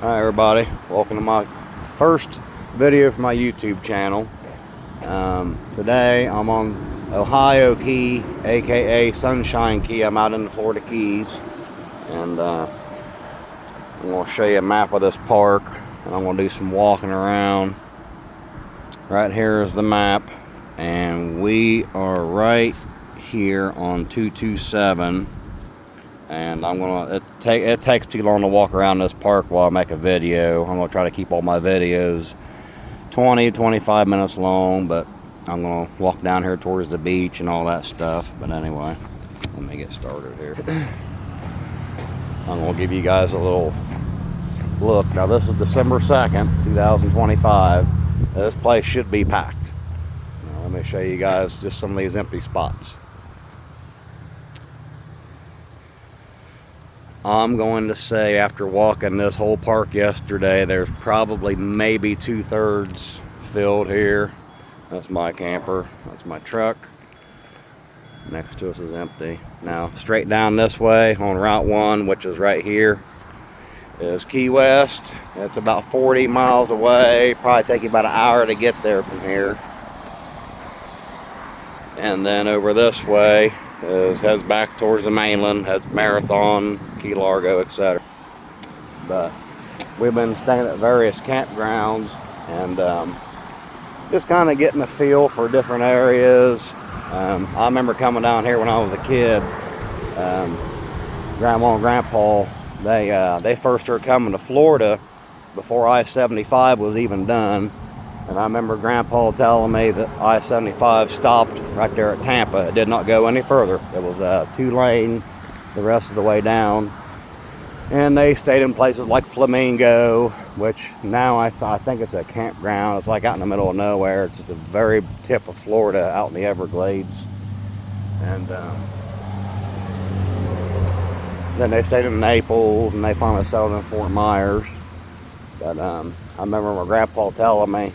Hi everybody, welcome to my first video for my YouTube channel. Today I'm on Ohio Key, aka Sunshine Key. I'm out in the Florida Keys, and I'm going to show you a map of this park, and I'm going to do some walking around. Right here is the map, and we are right here on 227. And I'm gonna, it takes too long to walk around this park while I make a video. I'm gonna try to keep all my videos 20-25 minutes long, but I'm gonna walk down here towards the beach and all that stuff. But anyway, let me get started here. I'm gonna give you guys a little look. Now this is December 2nd, 2025. This place should be packed. Now, let me show you guys just some of these empty spots. I'm going to say, after walking this whole park yesterday, there's probably maybe 2/3 filled here. That's my camper. That's my truck. Next to us is empty. Now, straight down this way on Route 1, which is right here, is Key West. It's about 40 miles away. Probably take you about an hour to get there from here. And then over this way heads back towards the mainland, has Marathon, Key Largo, etc. But we've been staying at various campgrounds and just kind of getting a feel for different areas. I remember coming down here when I was a kid. Grandma and Grandpa, they first started coming to Florida before I-75 was even done. And I remember Grandpa telling me that I-75 stopped right there at Tampa. It did not go any further. It was 2-lane the rest of the way down. And they stayed in places like Flamingo, which now I think it's a campground. It's like out in the middle of nowhere. It's at the very tip of Florida, out in the Everglades. And then they stayed in Naples, and they finally settled in Fort Myers. But I remember my grandpa telling me,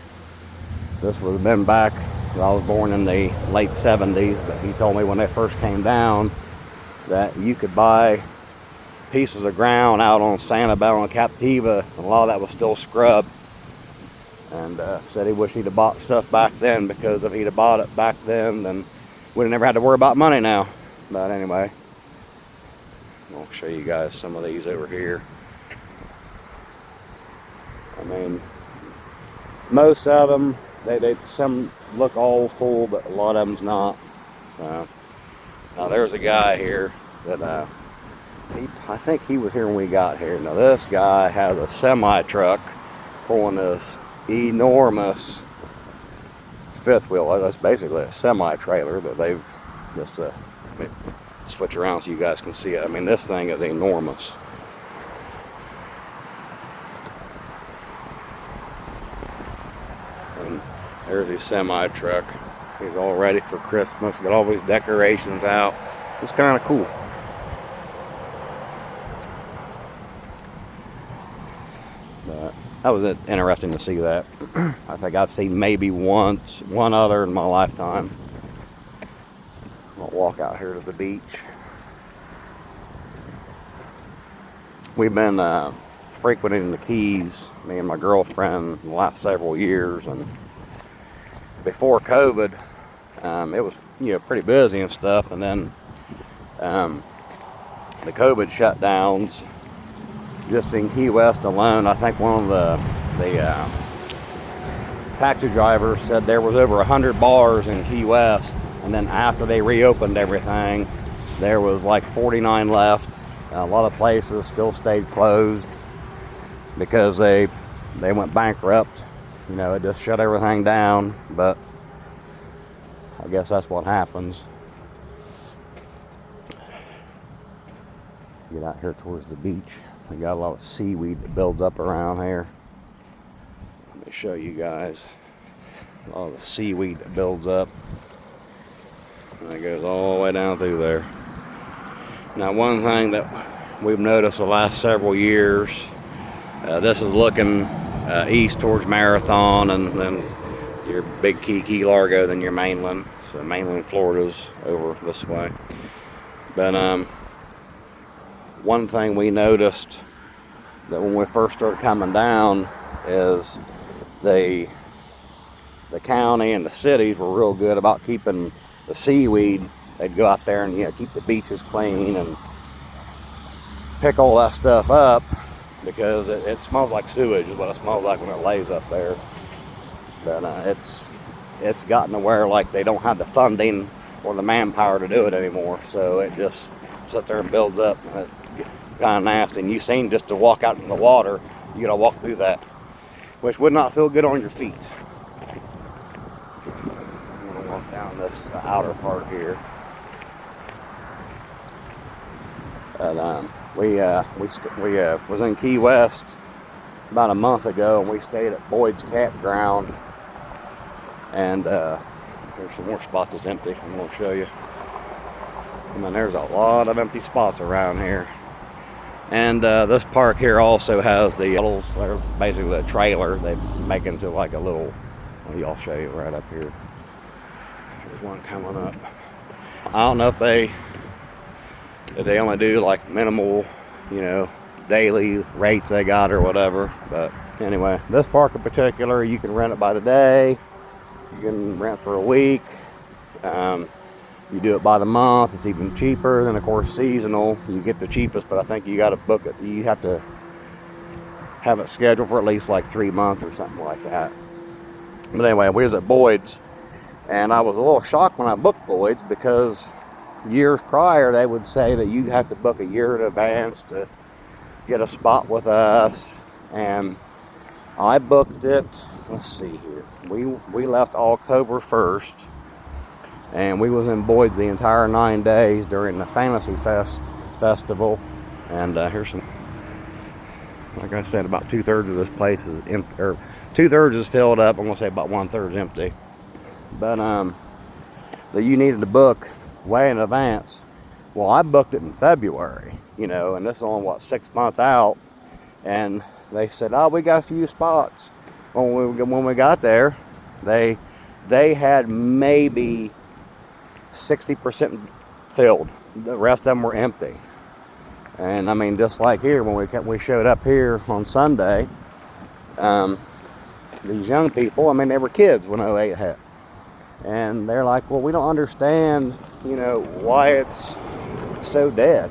this would have been back, I was born in the late 70s, but he told me when they first came down that you could buy pieces of ground out on Sanibel and Captiva, and a lot of that was still scrubbed. And said he wished he'd have bought stuff back then, because if he'd have bought it back then we'd have never had to worry about money now. But anyway, I'll show you guys some of these over here. I mean, most of them, some look all full, but a lot of them's not. So now there's a guy here that I think he was here when we got here. Now this guy has a semi truck pulling this enormous fifth wheel. That's basically a semi trailer that they've just let me switch around so you guys can see it. I mean, this thing is enormous. And there's his semi truck. He's all ready for Christmas. Got all these decorations out. It's kind of cool. But that was interesting to see that. I think I've seen maybe one other in my lifetime. I'll walk out here to the beach. We've been frequenting the Keys, me and my girlfriend, in the last several years, and before COVID, it was pretty busy and stuff. And then the COVID shutdowns, just in Key West alone, I think one of the taxi drivers said there was over 100 bars in Key West, and then after they reopened everything, there was like 49 left. A lot of places still stayed closed because they went bankrupt. It just shut everything down. But I guess that's what happens. Get out here towards the beach. They got a lot of seaweed that builds up around here. Let me show you guys. A lot of the seaweed that builds up. And it goes all the way down through there. Now, one thing that we've noticed the last several years, this is looking east towards Marathon, and then your big Key Largo, then your mainland. So mainland Florida's over this way. But one thing we noticed that when we first started coming down is the county and the cities were real good about keeping the seaweed. They'd go out there and, you know, keep the beaches clean and pick all that stuff up, because it smells like sewage is what it smells like when it lays up there. But it's gotten to where like they don't have the funding or the manpower to do it anymore, so it just sits there and builds up. And it's kind of nasty, and you seen just to walk out in the water, you gotta walk through that, which would not feel good on your feet. I'm gonna walk down this outer part here. And we was in Key West about a month ago, and we stayed at Boyd's Campground. And there's some more spots that's empty. I'm gonna show you. I mean, there's a lot of empty spots around here. And this park here also has the shuttles. They're basically a trailer. They make into like a little. Well, I'll show you right up here. There's one coming up. I don't know if they only do like minimal, you know, daily rates they got or whatever. But anyway, this park in particular, you can rent it by the day. You can rent for a week. You do it by the month. It's even cheaper. Then of course seasonal, you get the cheapest, but I think you got to book it. You have to have it scheduled for at least like 3 months or something like that. But anyway, we was at Boyd's, and I was a little shocked when I booked Boyd's, because years prior they would say that you have to book a year in advance to get a spot with us. And I booked it, let's see here, we left October 1st, and we was in Boyd's the entire 9 days during the Fantasy Festival. And here's some, like I said, about 2/3 of this place is empty, or 2/3 is filled up. I'm gonna say about 1/3 is empty. But that you needed to book way in advance. Well, I booked it in February, you know, and this is only what, 6 months out, and they said, oh, we got a few spots. When we got there, they had maybe 60% filled. The rest of them were empty. And I mean, just like here, when we showed up here on Sunday, these young people, I mean, they were kids when 08 hit. And they're like, well, we don't understand, you know, why it's so dead.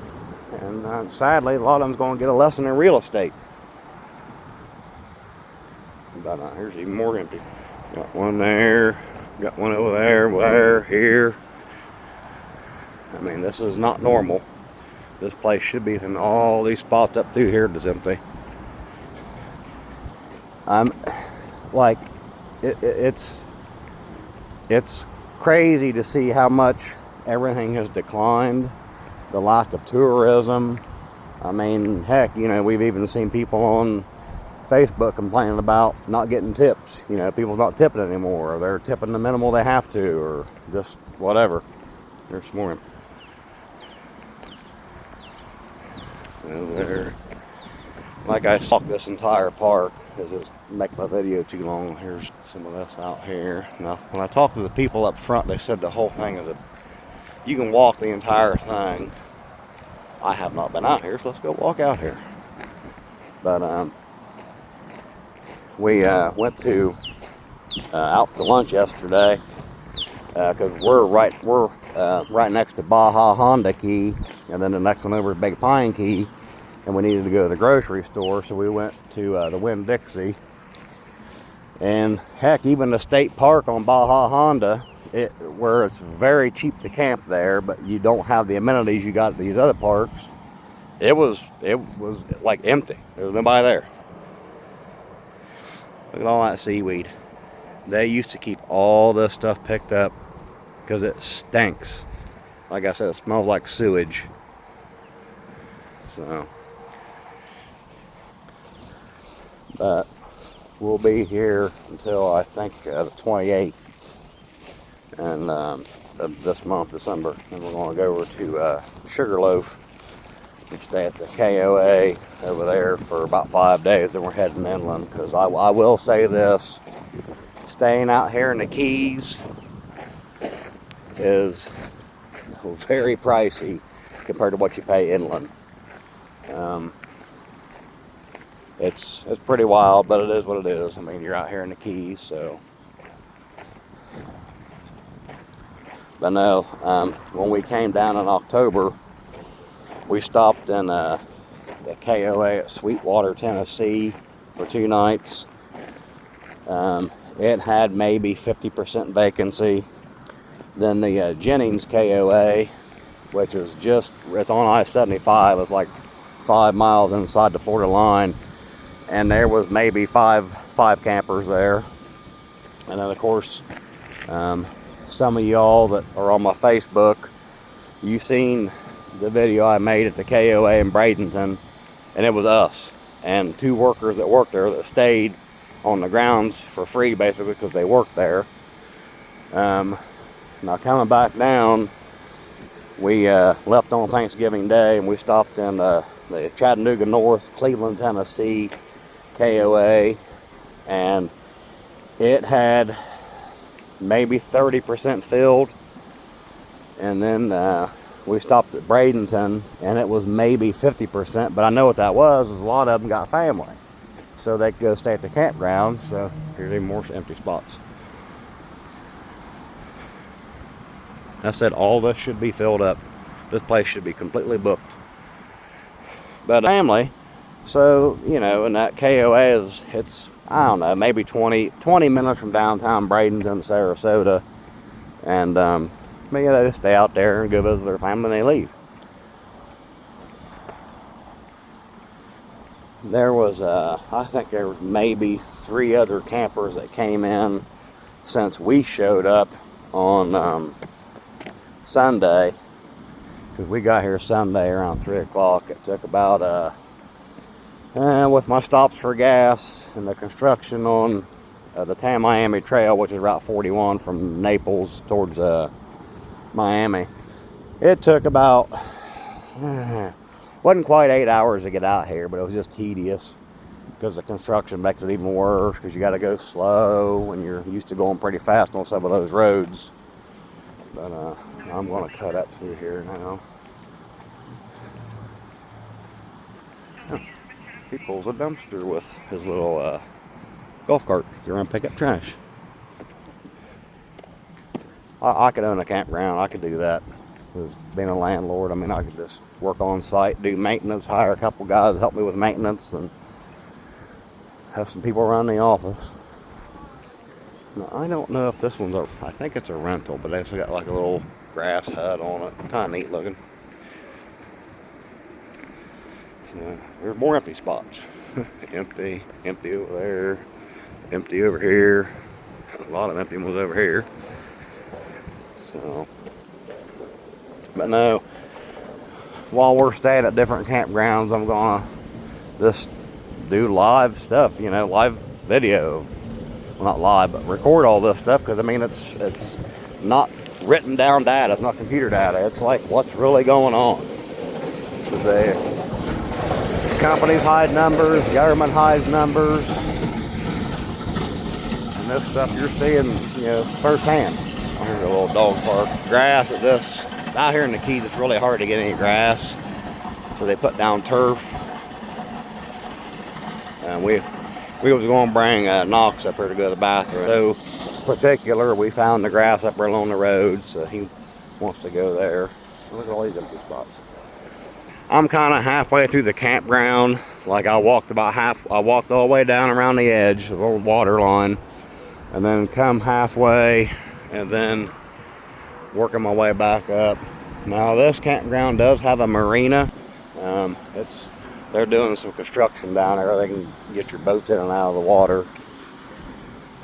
And sadly, a lot of them's going to get a lesson in real estate. But here's even more empty. Got one there, got one over there, here. I mean, this is not normal. This place should be in all these spots up through here that's empty. Like, it's crazy to see how much everything has declined. The lack of tourism. I mean, heck, you know, we've even seen people on Facebook complaining about not getting tips. You know, people's not tipping anymore, or they're tipping the minimal they have to, or just whatever. There's some more. There. Like I talk this entire park, because it's make my video too long. Here's some of this out here. Now, when I talked to the people up front, they said the whole thing is you can walk the entire thing. I have not been out here, so let's go walk out here. But we went to out to lunch yesterday, because we're right next to Baja Honda Key, and then the next one over is Big Pine Key, and we needed to go to the grocery store, so we went to the Winn-Dixie. And heck, even the state park on Baja Honda, where it's very cheap to camp there, but you don't have the amenities you got at these other parks, it was like empty. There was nobody there. Look at all that seaweed. They used to keep all this stuff picked up because it stinks. Like I said, it smells like sewage. So, but we'll be here until I think the 28th, and this month, December. And we're going to go over to Sugarloaf and stay at the KOA over there for about 5 days. Then we're heading inland, because I will say this: staying out here in the Keys is very pricey compared to what you pay inland. it's pretty wild, but it is what it is. I mean, you're out here in the Keys, so. But no, when we came down in October, we stopped in the KOA at Sweetwater, Tennessee for 2 nights. It had maybe 50% vacancy. Then the Jennings KOA, which is it's on I-75, it's like 5 miles inside the Florida line, and there was maybe five campers there. And then of course, some of y'all that are on my Facebook, you seen the video I made at the KOA in Bradenton, and it was us and 2 workers that worked there that stayed on the grounds for free, basically, because they worked there. Now coming back down, we left on Thanksgiving Day, and we stopped in the Chattanooga North, Cleveland, Tennessee KOA, and it had maybe 30% filled. And then we stopped at Bradenton, and it was maybe 50%, but I know what that was, is a lot of them got family, so they could go stay at the campground. So here's even more empty spots. I said all this should be filled up. This place should be completely booked. But family, so, you know, and that KOA it's, I don't know, maybe 20 minutes from downtown Bradenton, Sarasota. And, but yeah, they just stay out there and go visit their family and they leave. There was, I think there was maybe 3 other campers that came in since we showed up on Sunday, because we got here Sunday around 3 o'clock. It took about with my stops for gas and the construction on the Tamiami Trail, which is Route 41 from Naples towards Miami, it took about wasn't quite 8 hours to get out here, but it was just tedious because the construction makes it even worse, because you got to go slow when you're used to going pretty fast on some of those roads. But I'm going to cut up through here now. He pulls a dumpster with his little golf cart. You're going to pick up trash. I could own a campground. I could do that. As being a landlord, I mean, I could just work on site, do maintenance, hire a couple guys to help me with maintenance, and have some people around the office. Now, I don't know if this one's I think it's a rental, but they also got like a little grass hut on it. Kind of neat looking. So there's more empty spots. empty over there, empty over here. A lot of empty ones over here. So, but no, while we're staying at different campgrounds, I'm gonna just do live stuff, you know, live video. Well, not live, but record all this stuff, because I mean, it's not written down data, it's not computer data, it's like what's really going on. The companies hide numbers, government hides numbers, and this stuff you're seeing, you know, firsthand. Here's a little dog park. Grass at this, out here in the Keys, it's really hard to get any grass, so they put down turf. And we was going to bring Knox up here to go to the bathroom. So particular, we found the grass up there along the road, so he wants to go there. Look at all these empty spots. I'm kind of halfway through the campground. Like I walked all the way down around the edge of the old water line, and then come halfway, and then working my way back up. Now this campground does have a marina. They're doing some construction down there. They can get your boats in and out of the water.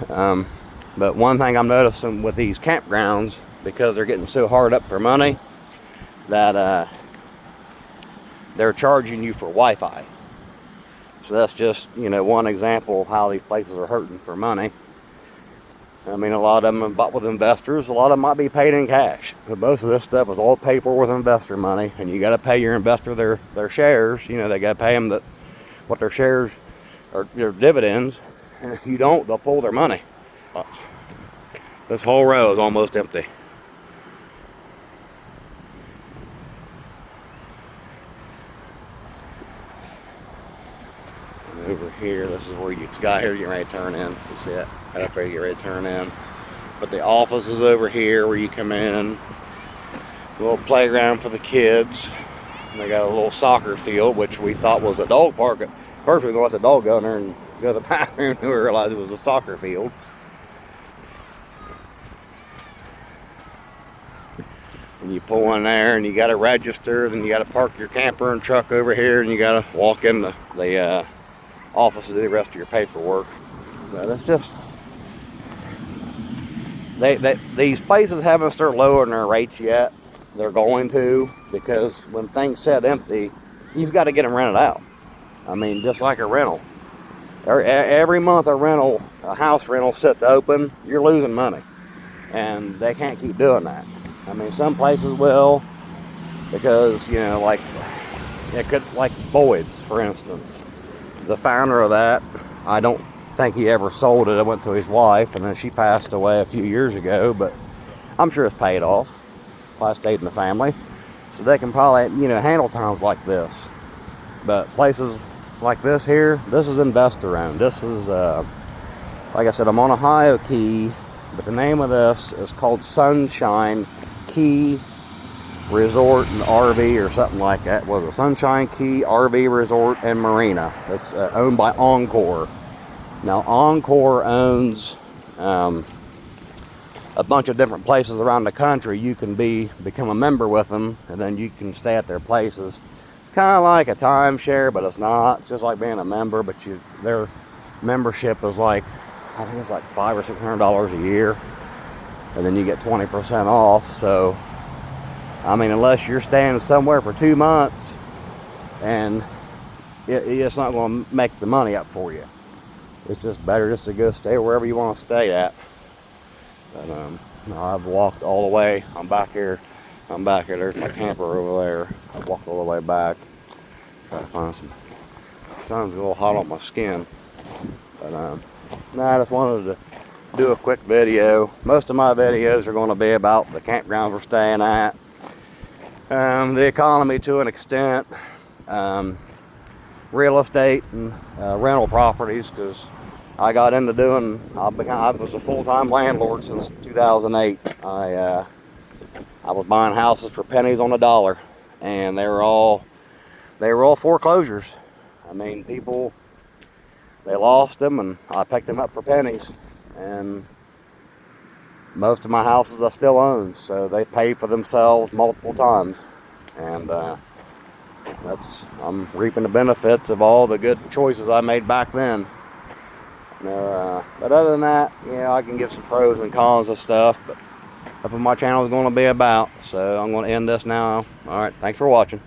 But one thing I'm noticing with these campgrounds, because they're getting so hard up for money, that they're charging you for Wi-Fi. So that's just, you know, one example of how these places are hurting for money. I mean, a lot of them are bought with investors. A lot of them might be paid in cash. But most of this stuff is all paid for with investor money. And you got to pay your investor their shares. You know, they got to pay them what their shares are, their dividends. And if you don't, they'll pull their money. This whole row is almost empty. over here. This is where you got here, getting ready to turn in. You see it? Right up there, you get ready to turn in. But the office is over here where you come in. A little playground for the kids. And they got a little soccer field, which we thought was a dog park. At first, we were going to let the dog go in there and go to the bathroom, and we realized it was a soccer field. And you pull in there, and you got to register. Then you got to park your camper and truck over here, and you got to walk in the office to do the rest of your paperwork. But it's just these places haven't started lowering their rates yet. They're going to, because when things sit empty, you've got to get them rented out. I mean, just like a rental. Every month a house rental sits open, you're losing money. And they can't keep doing that. I mean, some places will, because, you know, like Boyd's, for instance. The founder of that, I don't think he ever sold it. It went to his wife, and then she passed away a few years ago, but I'm sure it's paid off. Probably stayed in the family. So they can probably, you know, handle times like this. But places like this here, this is investor owned. This is, like I said, I'm on Ohio Key, but the name of this is called Sunshine Key Resort and RV or something like that. Was it Sunshine Key RV Resort and Marina? It's owned by Encore. Now Encore owns a bunch of different places around the country. You can become a member with them, and then you can stay at their places. It's kind of like a timeshare, but it's not. It's just like being a member, but their membership is like, I think it's like $500 or $600 a year, and then you get 20% off. So, I mean, unless you're staying somewhere for 2 months, and it's not going to make the money up for you. It's just better just to go stay wherever you want to stay at. But I've walked all the way. I'm back here. There's my camper over there. I've walked all the way back. Try to find some. The sun's a little hot on my skin. But I just wanted to do a quick video. Most of my videos are going to be about the campgrounds we're staying at, the economy to an extent, real estate and rental properties, because I got into I was a full-time landlord since 2008. I was buying houses for pennies on the dollar, and they were all foreclosures. I mean, people, they lost them, and I picked them up for pennies. And most of my houses I still own, so they paid for themselves multiple times. And I'm reaping the benefits of all the good choices I made back then. But other than that, yeah, I can give some pros and cons of stuff, but that's what my channel is going to be about. So I'm going to end this now. All right, thanks for watching.